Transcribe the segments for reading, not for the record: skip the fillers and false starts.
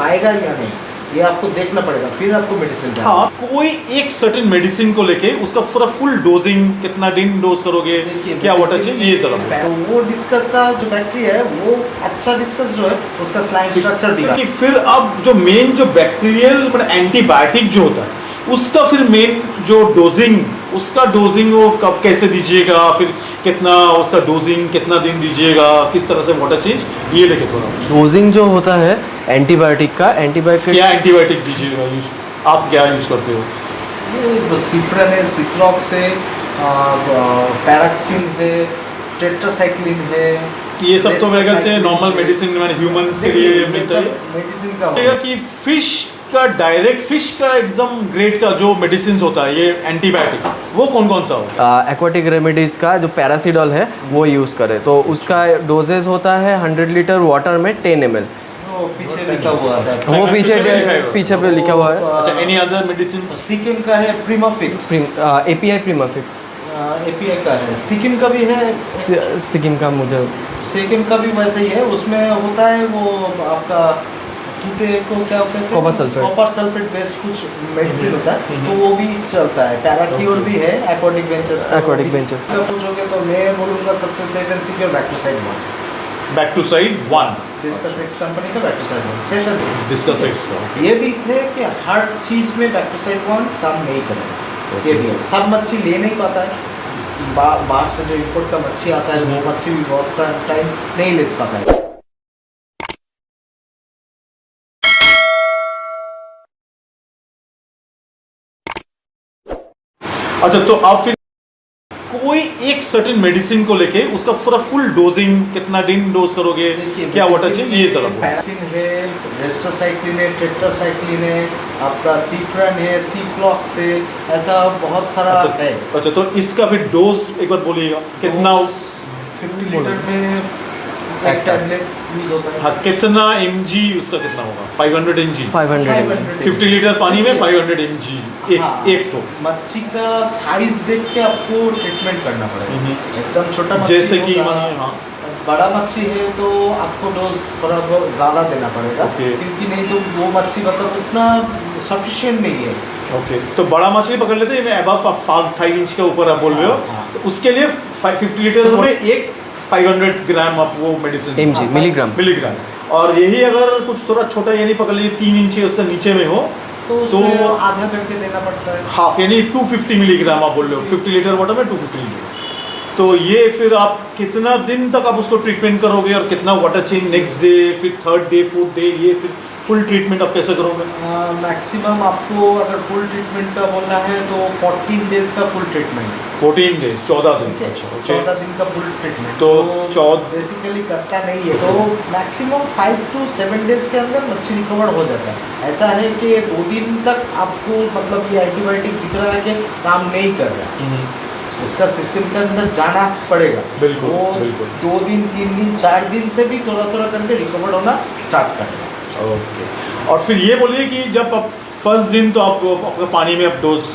आएगा या नहीं, ये आपको देखना पड़ेगा, फिर आपको मेडिसिन देना। हाँ, कोई एक सर्टेन मेडिसिन को लेके उसका पूरा फुल डोजिंग कितना दिन डोज करोगे, क्या वाटर चेंज, ये जरा तो वो डिस्कस का जो बैक्टीरिया है वो अच्छा डिस्कस जो है उसका स्लाइम स्ट्रक्चर दिखा। कि फिर अब जो मेन जो बैक्टीरियल एंटीबायोटिक जो होता है उसका फिर मेन जो डोजिंग वो कब कैसे दीजिएगा, फिर कितना उसका डोजिंग कितना दिन दीजिएगा, किस तरह से वाटर चेंज, ये लेके थोड़ा डोजिंग जो होता है एंटीबायोटिक का, एंटीबायोटिक क्या एंटीबायोटिक दीजिएगा यूज, आप क्या यूज करते हो? ये सिफ्रन है, सिप्लॉक्स है, पैराक्सिन है, टेट्रासाइक्लिन है, ये सब तो मेरे ख्याल से नॉर्मल मेडिसिन ह्यूमंस के लिए मिलता है। मेडिसिन का कि फिश का डायरेक्ट फिश का एकदम ग्रेड का जो मेडिसिन होता है ये एंटीबायोटिक, वो कौन कौन सा होता है? एक्वाटिक रेमेडीज का जो पैरासिडॉल है वो यूज़ करें तो उसका डोजेज होता है 100 लीटर वाटर में 10 ml। वो पीछे लिखा हुआ था, वो पीछे पे लिखा हुआ है। अच्छा, एनी अदर मेडिसिन? सिकिम का है प्रीमाफिक्स, एपीआई प्रीमाफिक्स, एपीआई का है, सिकिम का भी है, सिक्किम का मुझे सिकिम का भी वैसे ही है। उसमें होता है वो आपका टूटे को क्या कहते हैं, कॉपर सल्फेट बेस्ड कुछ मेडिसिन होता है, तो वो भी चलता है। पैराक्योर भी है, एक्वाटिक वेंचर्स का सोचोगे तो मैं बोलूँगा सबसे सेफ एंड सिक्योर बैक्टोसाइड 1 डिस्कसेक्स कंपनी का बैक्टोसाइड 1 सेफ एंड सिक्योर। डिस्कसेक्स का ये भी है कि हर चीज़ में बैक्टोसाइड 1 काम नहीं करेगा। ये भी है, सब मच्छी ले नहीं पाता है, बाहर से जो इम्पोर्ट का मच्छी आता है वो मच्छी भी बहुत सारा टाइम नहीं ले पाता है। अच्छा, तो आप फिर कोई एक सर्टेन मेडिसिन को लेके उसका पूरा फुल डोजिंग कितना दिन डोज करोगे, क्या वाटर चेंज, ये जरा पैरासिन है, रेस्टोसाइक्लिन है, टेट्रासाइक्लिन है, आपका सिफ्रन है, सिप्लॉक्स है, ऐसा बहुत सारा है। अच्छा, तो इसका फिर डोज एक बार बोलिएगा कितना? 50 लीटर में एक टैबलेट यूज होता है। हाँ, कितना mg उसका कितना होगा? 500 mg, 500 50 लीटर पानी में 500 mg एक तो मच्छी का साइज देख के आपको ट्रीटमेंट करना पड़ेगा। एकदम छोटा मच्छी जैसे कि हाँ, बड़ा मच्छी है तो आपको डोज थोड़ा बहुत ज़्यादा देना पड़ेगा, क्योंकि नहीं तो वो मच्छी मतलब उतना सफिशिएंट नहीं है। ओके, तो बड़ा मछली पकड़ लेते हैं अबव 5 इंच के ऊपर आप बोल रहे हो, तो उसके लिए 50 लीटर में एक 500 ग्राम आप वो मेडिसिन mg मिलीग्राम। और यही अगर कुछ थोड़ा छोटा यानी पकड़ लीजिए 3 इंच उसका नीचे में हो तो आधा करके देना पड़ता है, हाफ यानी 250 मिलीग्राम आप बोल रहे हो, 50 लीटर वाटर में 250 लीटर। तो ये फिर आप कितना दिन तक आप उसको ट्रीटमेंट करोगे और कितना वाटर चेंज नेक्स्ट डे, फिर 3rd डे 4th डे, ये फिर फुल ट्रीटमेंट आप कैसे करोगे? मैक्सिमम आपको अगर फुल ट्रीटमेंट का बोलना है तो 14 डेज का फुल ट्रीटमेंट। 14 डेज, 14 दिन। अच्छा, 14 दिन का फुल ट्रीटमेंट तो 14 बेसिकली करता नहीं है, तो मैक्सिमम 5 to 7 डेज के अंदर मच्छी रिकवर हो जाता है। ऐसा है कि 2 दिन तक आपको मतलब ये एंटीबायोटिक दिख रहा है कि काम नहीं कर रहा है, उसका सिस्टम के अंदर जाना पड़ेगा। बिल्कुल, वो 2 दिन 3 दिन 4 दिन से भी थोड़ा थोड़ा करके रिकवर होना स्टार्ट करेगा। ओके, और फिर ये बोलिए कि जब आप फर्स्ट दिन तो आप अपने पानी में आप डोज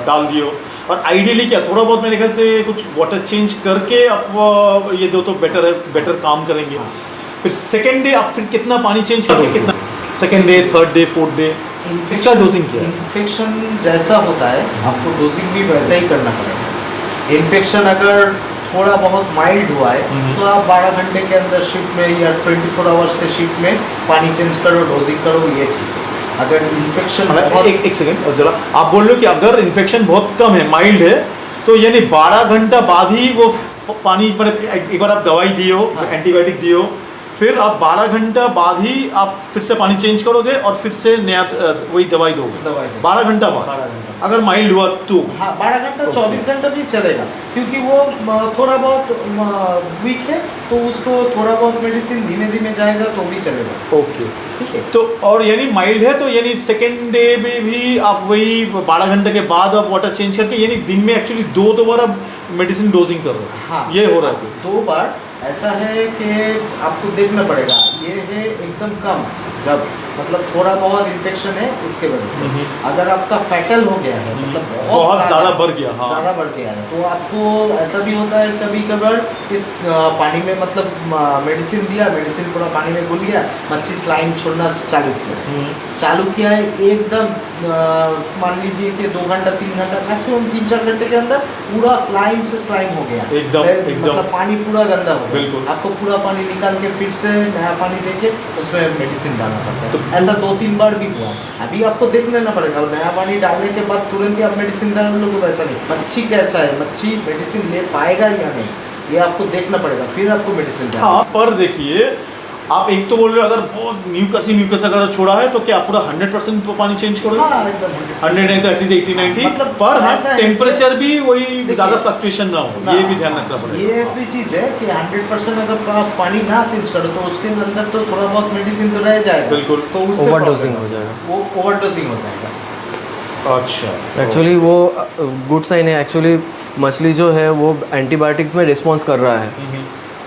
डाल दियो, और आइडियली क्या थोड़ा बहुत मेरे ख्याल से कुछ वाटर चेंज करके आप ये दो तो बेटर काम करेंगे। फिर सेकेंड डे आप फिर कितना पानी चेंज करोगे, कितना? Second day, 3rd day, 4th day इसका डोजिंग क्या है? इन्फेक्शन जैसा होता है आपको डोजिंग भी वैसा ही करना पड़ेगा। इन्फेक्शन अगर थोड़ा बहुत माइल्ड हुआ है तो आप 12 घंटे के अंदर शिफ्ट में या 24 आवर्स के शिफ्ट में पानी चेंज करो, डोजिंग करो, ये ठीक है। अगर इन्फेक्शन एक सेकेंड और जरा, आप बोल रहे हो कि अगर इन्फेक्शन बहुत कम है, माइल्ड है, तो यानी 12 घंटा बाद ही वो पानी एक बार आप दवाई दिए हो, एंटीबायोटिक दिए हो, फिर आप 12 घंटा बाद ही आप फिर से पानी चेंज करोगे और फिर से नया वही दवाई दोगे 12 घंटा बाद, अगर माइल्ड हुआ तो? हाँ, 12 घंटा 24 घंटा भी चलेगा, क्योंकि वो थोड़ा बहुत वीक है तो उसको थोड़ा बहुत मेडिसिन धीमे धीमे जाएगा तो भी चलेगा। ओके, ठीक है। तो और यानी माइल्ड है तो यानी सेकेंड डे में भी आप वही 12 घंटे के बाद आप वाटर चेंज करके यानी दिन में एक्चुअली 2 बार आप मेडिसिन डोजिंग कर रहे हो? हाँ, ये हो रहा है 2 बार। ऐसा है कि आपको देखना पड़ेगा, ये है एकदम कम, जब मतलब थोड़ा बहुत इन्फेक्शन है उसके वजह से। अगर आपका फैटल हो गया है मतलब बहुत ज़्यादा बढ़ गया, हाँ ज़्यादा बढ़ गया है, तो आपको ऐसा भी होता है कभी कभार कि पानी में मतलब मेडिसिन दिया, मेडिसिन पूरा पानी में घुल गया, मच्छी स्लाइम छोड़ना चालू किया है एकदम मान लीजिए कि 2 घंटा 3 घंटा मैक्सिमम 3-4 घंटे के अंदर पूरा स्लाइम से स्लाइम हो गया एकदम मतलब पानी पूरा गंदा हो गया। बिल्कुल। आपको पूरा पानी निकाल के फिर से नया पानी देके उसमें मेडिसिन डालना पड़ता है। तो ऐसा 2-3 बार भी हुआ। अभी आपको देख लेना पड़ेगा, नया पानी डालने के बाद तुरंत ही आप मेडिसिन डाल लोगे तो ऐसा नहीं। मच्छी कैसा है, मच्छी मेडिसिन ले पाएगा या नहीं, ये आपको देखना पड़ेगा, फिर आपको मेडिसिन डालना। हाँ, पर देखिए आप एक तो बोल रहे हो अगर बहुत म्यूकस अगर छोड़ा है तो क्या पूरा 100% पानी चेंज करोगे? हाँ, एकदम 100 नहीं तो एटलीस्ट 80-90 मतलब पर हाँ ऐसा है टेम्परेचर भी वही ज़्यादा फ्लक्चुएशन ना हो, ना, ये भी ध्यान रखना पड़ेगा। ये एक भी चीज़ है कि 100% अगर आप पानी ना चेंज करो तो उसके अंदर तो थोड़ा बहुत मेडिसिन तो रह जाएगा। बिल्कुल। तो उससे ओवरडोजिंग हो जाएगा, वो ओवरडोजिंग हो जाएगा। अच्छा, एक्चुअली वो गुड साइन है। एक्चुअली मछली जो है वो एंटीबायोटिक्स में रिस्पॉन्स कर रहा है,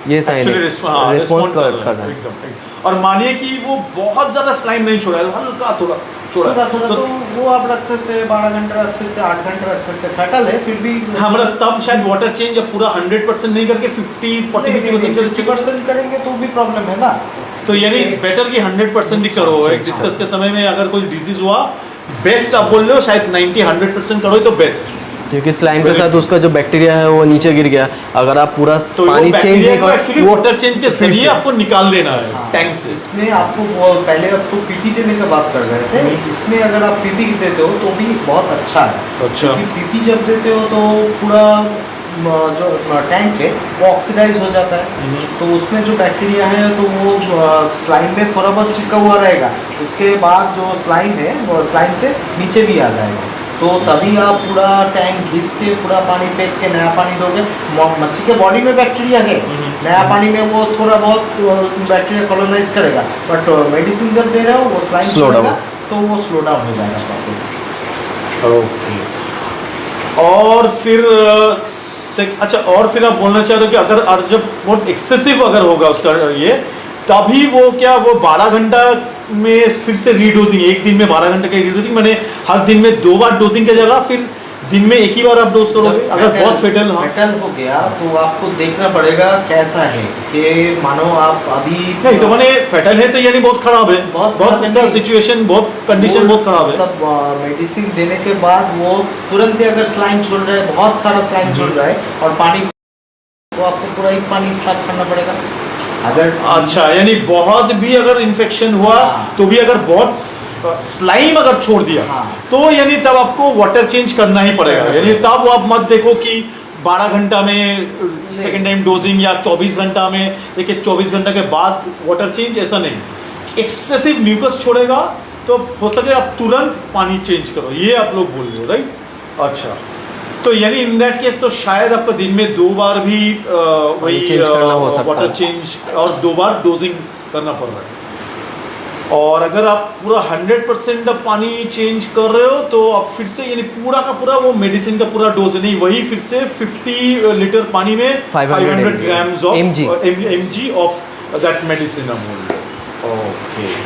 ये साइन है, रिस्पॉन्स कर रहा है। एकदम। और मानिए कि वो बहुत ज़्यादा स्लाइम नहीं छोड़ा है, हल्का थोड़ा छोड़ा तो वो आप रख सकते हैं, 12 घंटे रख सकते हैं, 8 घंटे रख सकते हैं, फैटल है फिर भी। हाँ, मतलब तब शायद वाटर चेंज अब पूरा 100% नहीं करके 50-40-50% करेंगे तो भी प्रॉब्लम है ना। तो यानी इट्स बेटर कि 100% ही करो। एक डिस्कस के समय में अगर कोई डिजीज हुआ, बेस्ट आप बोल रहे हो शायद 90-100% करो तो बेस्ट, क्योंकि स्लाइम के साथ उसका जो बैक्टीरिया है वो नीचे गिर गया। अगर आप पूरा तो पानी चेंज नहीं करो, एक्चुअली वाटर चेंज के जरिए आपको निकाल देना है टैंक से। इसमें आपको पहले आपको पीपी देने की बात कर रहे थे, इसमें अगर आप पीपी देते हो तो भी बहुत अच्छा है। अच्छा, क्योंकि पीपी जब देते हो तो पूरा जो टैंक है वो ऑक्सीडाइज हो जाता है, तो उसमें जो बैक्टीरिया है तो वो स्लाइम में थोड़ा बहुत चिपका हुआ रहेगा, उसके बाद जो स्लाइम है वो स्लाइम से नीचे भी आ जाएगा। तो तभी आप पूरा टैंक घिस के पूरा पानी फेंक के नया पानी दोगे। मच्छी के बॉडी में बैक्टीरिया है, नया पानी में वो थोड़ा बहुत बैक्टीरिया कॉलोनाइज करेगा, बट मेडिसिन जब दे रहे हो वो स्लाइम स्लो डाउन, तो वो स्लो डाउन हो जाएगा प्रोसेस। ओके। और फिर अच्छा, और फिर आप बोलना चाह रहे हो कि अगर जब बहुत एक्सेसिव अगर होगा उसका ये, तभी वो क्या वो 12 घंटा में फिर से रीडोजिंग, एक दिन में 12 घंटे का रीडोजिंग, मैंने हर दिन में 2 बार डोजिंग की जगह फिर दिन में एक ही बार आप डोज करोगे? अगर बहुत फेटल हो गया तो आपको देखना पड़ेगा कैसा है कि मानो आप अभी नहीं तो मैंने फेटल है तो यानी बहुत खराब है, बहुत उसका सिचुएशन बहुत कंडीशन बहुत खराब है। तब मेडिसिन देने के बाद वो तुरंत ही अगर स्लाइम छोड़ रहा है, बहुत सारा स्लाइम छोड़ रहा है और पानी, तो आपको पूरा एक पानी साफ करना पड़ेगा। अगर अच्छा, यानी बहुत भी अगर इन्फेक्शन हुआ तो भी अगर बहुत स्लाइम अगर छोड़ दिया तो यानी तब आपको वाटर चेंज करना ही पड़ेगा। यानी तब आप मत देखो कि 12 घंटा में सेकेंड टाइम डोजिंग या 24 घंटा में, देखिए 24 घंटा के बाद वाटर चेंज, ऐसा नहीं। एक्सेसिव म्यूकस छोड़ेगा तो हो सके आप तुरंत पानी चेंज करो, ये आप लोग बोल रहे हो, राइट? अच्छा, तो यानी इन दैट केस तो शायद आपको दिन में 2 बार भी वही वाटर चेंज और 2 बार डोजिंग करना पड़ रहा है। और अगर आप पूरा 100% पानी चेंज कर रहे हो तो आप फिर से यानी पूरा का पूरा वो मेडिसिन का पूरा डोज नहीं, वही फिर से 50 लीटर पानी में 500 grams of mg of that medicine हम बोल रहे हैं।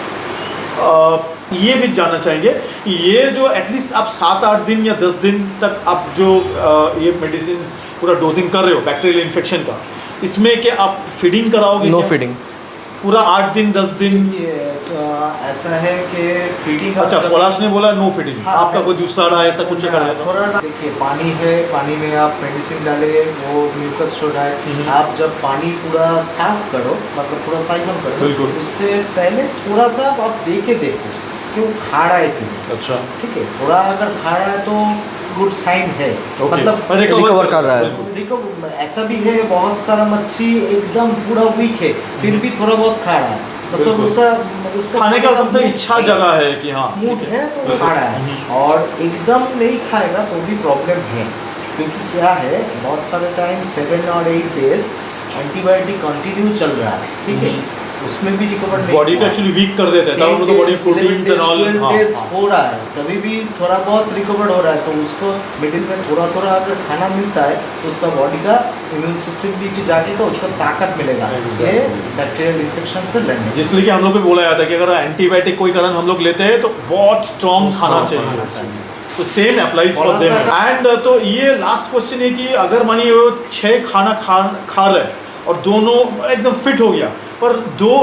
ओके, ये भी जानना चाहेंगे ये जो एटलीस्ट आप 7-8 दिन या 10 दिन तक आप जो ये मेडिसिन पूरा डोजिंग कर रहे हो बैक्टीरियल इन्फेक्शन का, इसमें क्या आप फीडिंग कराओगे? नो फीडिंग पूरा 8 दिन 10 दिन ऐसा है कि फीडिंग। अच्छा, पलाश ने बोला नो फीडिंग। हाँ, आपका कोई दूसरा रहा ऐसा कुछ कर रहा है? थोड़ा देखिए, पानी है, पानी में आप मेडिसिन डाले, वो म्यूकस छोड़ रहा है, आप जब पानी पूरा साफ करो, मतलब पूरा साइफन करो, उससे पहले थोड़ा सा आप देखो क्यों खाड़ा है क्यों। अच्छा, ठीक है, थोड़ा अगर खाड़ा है तो गुड साइन है, मतलब रिकवर कर रहा है। ऐसा भी है बहुत सारा मच्छी एकदम पूरा वीक है फिर भी थोड़ा बहुत खाड़ा है, मतलब उसका खाने का कम से इच्छा जगह है कि हाँ मूड है तो वो खाड़ा है, और एकदम नहीं खाएगा तो भी प्रॉब्लम है। क्योंकि क्या है, बहुत सारे टाइम 7 और 8 डेज एंटीबायोटिक कंटिन्यू चल रहा है, ठीक है, उसमें भी रिकवर नहीं बॉडी तो हुआ। एक्चुअली वीक कर देता है, तब उनको body proteins and all 12 days हो रहा है, तभी भी थोड़ा बहुत रिकवर हो रहा है, तो उसको मिडिल में थोड़ा थोड़ा अगर खाना मिलता है तो उसका बॉडी का इम्यून सिस्टम भी जाके तो उसको ताकत मिलेगा ये बैक्टीरियल इन्फेक्शन से लड़ने। जिसलिए कि हम लोग को बोला जाता है कि अगर एंटीबायोटिक कोई कारण हम लोग लेते हैं तो बहुत स्ट्रॉन्ग खाना चाहिए, तो same applies for them. And तो ये लास्ट क्वेश्चन है कि अगर मानिए वो 6 खाना खा रहे और दोनों एकदम फिट हो गया पर 2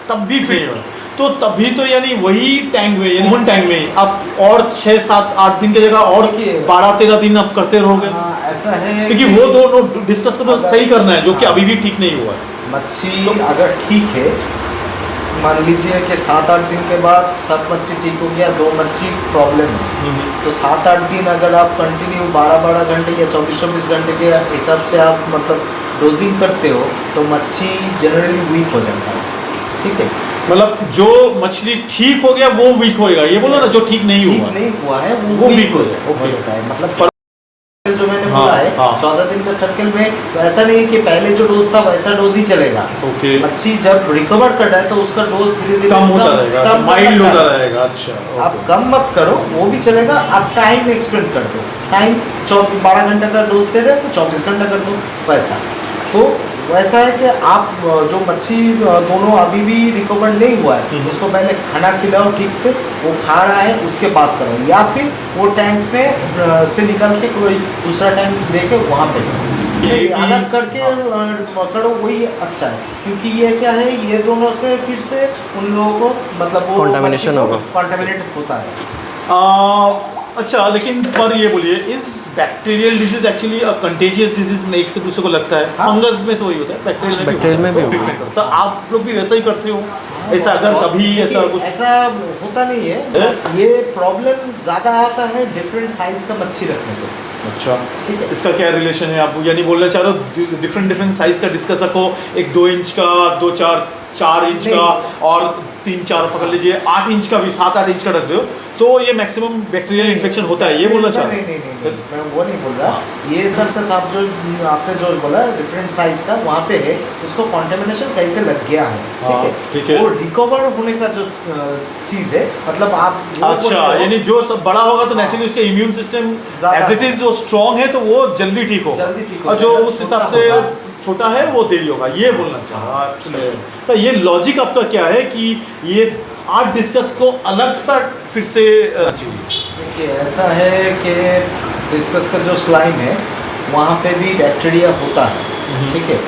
तब भी फिट हो, तो तभी तो यानी वही टैंक में यानी टैंक में आप और 6, 7, 8 दिन की जगह और 12, 13 दिन आप करते रहोगे। ऐसा है क्योंकि वो दोनों डिस्कस को तो सही करना है जो कि अभी भी ठीक नहीं हुआ है। मच्छी अगर ठीक है, मान लीजिए कि 7-8 दिन के बाद सब मच्छी ठीक हो गया, 2 मच्छी प्रॉब्लम है, तो 7-8 दिन अगर आप कंटिन्यू 12-12 घंटे या 24-24 घंटे के हिसाब से आप मतलब डोजिंग करते हो तो मच्छी जनरली वीक हो जाता है। ठीक है, मतलब जो मछली ठीक हो गया वो वीक होएगा, ये बोलो ना जो ठीक नहीं हुआ है वो वीक हो जाता है। मतलब जो मैंने बोला है 14 दिन के सर्कल में, तो ऐसा नहीं है कि पहले जो डोज था वैसा डोज ही चलेगा। मच्छी जब रिकवर कर रहा है तो उसका डोज धीरे धीरे कम होता रहेगा, माइल्ड होता रहेगा। अच्छा, आप कम मत करो, वो भी चलेगा, आप टाइम एक्सपेंड कर दो, टाइम 12 घंटे का डोज दे रहे तो 24 घंटा कर दो, वैसा। तो वैसा है कि आप जो मच्छी दोनों अभी भी रिकवर नहीं हुआ है उसको पहले खाना खिलाओ ठीक से, वो खा रहा है उसके बाद करो, या फिर वो टैंक में से निकाल के कोई दूसरा टैंक दे के वहाँ पे ये अलग करके पकड़ो, वही अच्छा है। क्योंकि ये क्या है, ये दोनों से फिर से उन लोगों को मतलब वो कंटामिनेशन होगा, कंटामिनेट होता है। अच्छा, लेकिन पर ये बोलिए इस bacterial disease actually contagious disease में एक से दूसरे को लगता है? फंगस में तो वही होता है, बैक्टीरियल में भी होता है। तो आप लोग भी वैसा ही करते हो? ऐसा अगर कभी ऐसा कुछ ऐसा होता नहीं है, ये प्रॉब्लम ज़्यादा आता है डिफरेंट साइज का मच्छी रखने को। अच्छा, ठीक है, इसका क्या रिलेशन है? आप यानी बोलना चाह रहे हो डिफरेंट साइज का डिस्कस रखो, एक 2 इंच का, 4 इंच का और 3-4 पकड़ लीजिए, 8 इंच का भी, 7-8 इंच का रख दो, तो ये मैक्सिमम बैक्टीरियल इन्फेक्शन होता है, ये बोलना चाह रहे हैं? नहीं, मैं वो नहीं बोल रहा। ये सच का साफ जो आपने जो बोला डिफरेंट साइज का वहाँ पे है, उसको कंटेमिनेशन कैसे लग गया है, ठीक है, वो रिकवर होने का जो चीज़ है, मतलब आप अच्छा, यानी जो सब बड़ा होगा तो नेचुरली उसके immune system as it is वो स्ट्रॉन्ग है तो वो जल्दी ठीक होगा, और जो उस हिसाब से छोटा है वो देरी होगा, ये बोलना चाह रहा है। तो ये लॉजिक आपका क्या है कि ये 8 डिस्कस को अलग सा फिर से देखिए, ऐसा है कि डिस्कस का जो स्लाइम है वहाँ पे भी बैक्टीरिया होता है, ठीक है।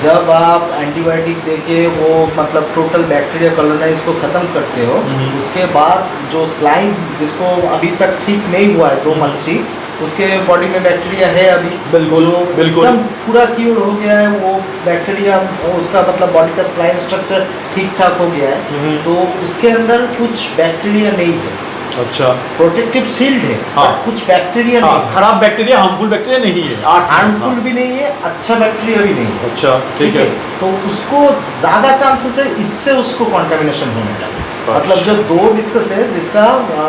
जब आप एंटीबायोटिक देके वो मतलब टोटल बैक्टीरिया कॉलोनाइज को ख़त्म करते हो, उसके बाद जो स्लाइम जिसको अभी तक ठीक नहीं हुआ है 2 मच्छी, उसके बॉडी में बैक्टीरिया है अभी, बिल्कुल एकदम पूरा क्यूर हो गया है वो बैक्टीरिया, उसका मतलब बॉडी का स्लाइम स्ट्रक्चर ठीक ठाक हो गया है, तो उसके अंदर कुछ बैक्टीरिया नहीं है। अच्छा, प्रोटेक्टिव शील्ड है, कुछ बैक्टीरिया नहीं, खराब बैक्टीरिया, हार्मफुल बैक्टीरिया नहीं है, हार्मफुल भी नहीं है, अच्छा बैक्टीरिया भी नहीं है। अच्छा, ठीक है, तो उसको ज़्यादा चांसेस है इससे उसको कंटामिनेशन होने का। मतलब जो 2 डिस्कस है जिसका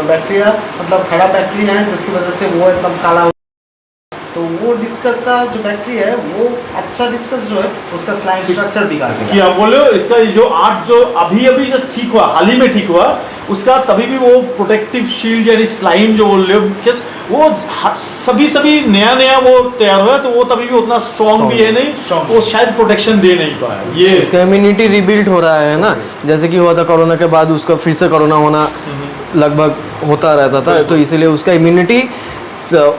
बैक्टीरिया मतलब खराब बैक्टीरिया है जिसकी वजह से वो एकदम काला, तो वो डिस्कस का जो बैक्टीरिया है वो अच्छा डिस्कस जो है उसका स्लाइम स्ट्रक्चर बिगाड़ देगा। क्या बोले इसका जो 8 जो अभी जस्ट ठीक हुआ, हाल ही में ठीक हुआ, उसका तभी भी वो प्रोटेक्टिव शील्ड यानी स्लाइम जो बोल रहे हो वो सभी नया वो तैयार हुआ, तो वो तभी भी उतना स्ट्रॉन्ग भी है नहीं, वो शायद प्रोटेक्शन दे नहीं पाया। ये उसका इम्यूनिटी रिबिल्ड हो रहा है ना, जैसे कि हुआ था कोरोना के बाद उसका फिर से कोरोना होना लगभग होता रहता था, तो इसीलिए उसका इम्यूनिटी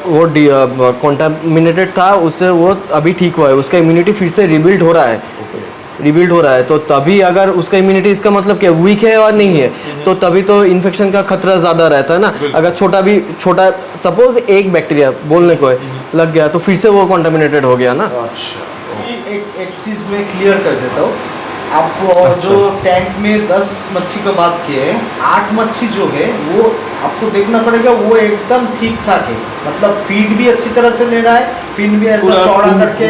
वो कॉन्टामिनेटेड था, उससे वो अभी ठीक हुआ है, उसका इम्यूनिटी फिर से रिबिल्ड हो रहा है, तो तभी अगर उसका इम्यूनिटी, इसका मतलब क्या वीक है और नहीं है, तो तभी तो इन्फेक्शन का खतरा ज़्यादा रहता है ना। अगर छोटा सपोज एक बैक्टीरिया बोलने को लग गया तो फिर से वो कॉन्टामिनेटेड हो गया ना। एक चीज़ मैं क्लियर कर देता हूँ आपको, जो टैंक में 10 मच्छी का बात किए, 8 मच्छी जो है वो आपको देखना पड़ेगा वो एकदम ठीक ठाक है, मतलब फीड भी अच्छी तरह से ले रहा है, फिन भी ऐसा पूरा चौड़ा करके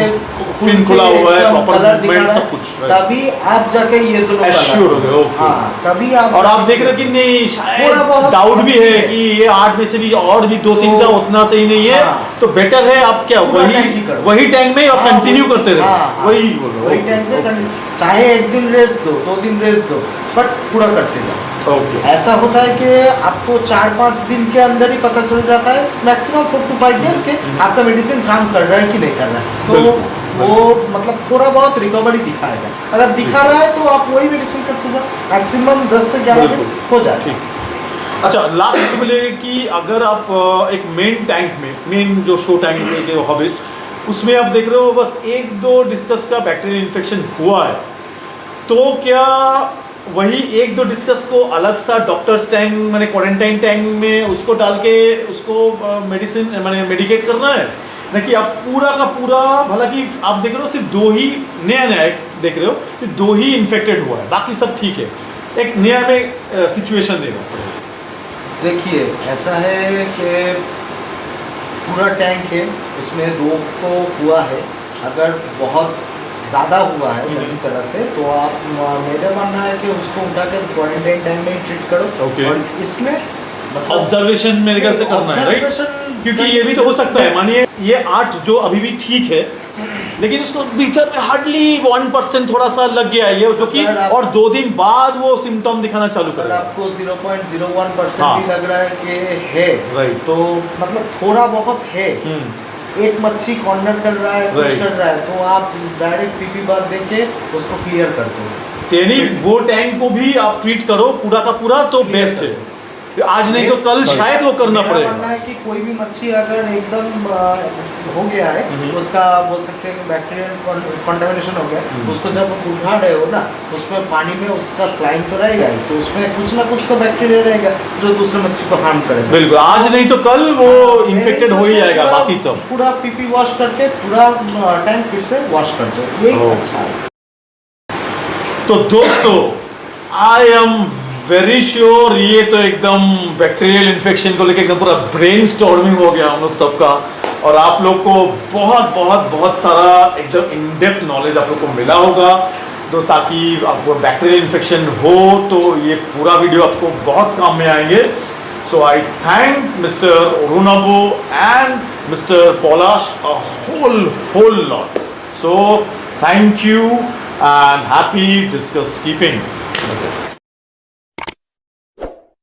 फिन खुला हुआ है, एकदम प्रॉपर कलर दिखा मूवमेंट रहा सब है, कुछ, तभी आप जाके ये दोनों एश्योर हो गए, ओके। हाँ तभी आप, और आप देख रहे हो कि नहीं शायद थोड़ा बहुत डाउट भी है कि ये 8 में से भी और भी 2-3 का तो- उतना सही नहीं है, हाँ। तो बेटर है आप क्या पूरा टैंक ही करो। वही टैंक में आप हाँ, कंटिन्यू वही- करते रहो, हाँ, हाँ, वही बोलो, वही टैंक में चाहे 1 दिन रेस्ट दो, 2 दिन रेस्ट दो, बट पूरा करते जाओ। ओके। ऐसा होता है कि आपको 4-5 दिन के अंदर ही पता चल जाता है, मैक्सिमम 4 to 5 डेज के आपका मेडिसिन काम कर रहा है कि नहीं कर रहा है, तो बिल्कुल। वो मतलब थोड़ा बहुत रिकवरी दिखाएगा। अगर दिखा रहा है तो आप वही मेडिसिन करते जाओ, मैक्सिमम 10 से 11 दिन बिल्कुल। हो जाए। ठीक। अच्छा, लास्ट तो बोले कि अगर आप एक मेन टैंक में, मेन जो शो टैंक में जो हॉबिस, उसमें आप देख रहे हो बस 1-2 डिस्कस का बैक्टीरियल इन्फेक्शन हुआ है, तो क्या वही 1-2 डिस्कस को अलग सा डॉक्टर्स टैंक मैंने क्वारंटाइन टैंक में उसको डाल के उसको मेडिसिन मैंने मेडिकेट करना है ना, कि आप पूरा का पूरा, हालांकि आप देख रहे हो सिर्फ 2 ही नया देख रहे हो कि 2 ही इन्फेक्टेड हुआ है, बाकी सब ठीक है, एक नया में सिचुएशन देगा। देखिए ऐसा है कि पूरा टैंक है, उसमें 2 को हुआ है, अगर बहुत ज़्यादा हुआ है पूरी तरह से तो आप, मेरा मानना है कि उसको उठा कर क्वारंटाइन टाइम में ही ट्रीट करो। Okay. और इसमें मतलब ऑब्जर्वेशन मेडिकल से करना है, राइट? Observation क्योंकि ये भी तो हो सकता है, मानिए ये 8 जो अभी भी ठीक है, लेकिन उसको भीतर में हार्डली 1% थोड़ा सा लग गया है, ये जो कि अगर आप- और 2 दिन बाद वो सिम्टम दिखाना चालू अगर करेगा। आपको 0.01% हाँ। भी लग रहा है कि है, Right. तो मतलब थोड़ा बहुत है, एक मच्छी कॉर्नर कर रहा है, कुछ Right. कर रहा है, तो आप डायरेक्ट पीपी बार देके उसको क्लियर कर दो। यानी वो टैंक को भी आप ट्रीट करो पूरा का पूरा, तो Clear बेस्ट कर है। दो। आज नहीं तो कल शायद वो करना मेरा पड़ेगा। मानना है कि कोई भी मच्छी अगर एकदम हो गया है, उसका बोल सकते हैं कि बैक्टीरियल कंटामिनेशन हो गया, उसको जब उठा रहे हो ना, उसमें पानी में उसका स्लाइम तो रहेगा ही, तो उसमें कुछ ना कुछ तो बैक्टीरिया रहेगा जो दूसरे मच्छी को हार्म करेगा। बिल्कुल, आज नहीं तो कल वो इन्फेक्टेड हो ही जाएगा, पूरा- बाकी सब। पूरा पीपी वॉश करके पूरा टैंक फिर से वॉश कर दो, यही Oh. अच्छा है। तो दोस्तों, आई एम वेरी श्योर ये तो एकदम बैक्टीरियल इन्फेक्शन को लेकर एकदम पूरा ब्रेन स्टॉर्मिंग हो गया हम लोग सबका, और आप लोग को बहुत बहुत बहुत सारा एकदम इन डेप्थ नॉलेज आप लोग को मिला होगा, तो ताकि आपको बैक्टीरियल इन्फेक्शन हो तो ये पूरा वीडियो आपको बहुत काम में आएंगे। So I thank mister Arunabu and mister Paulash a whole lot. So thank you and happy discuss keeping. Okay.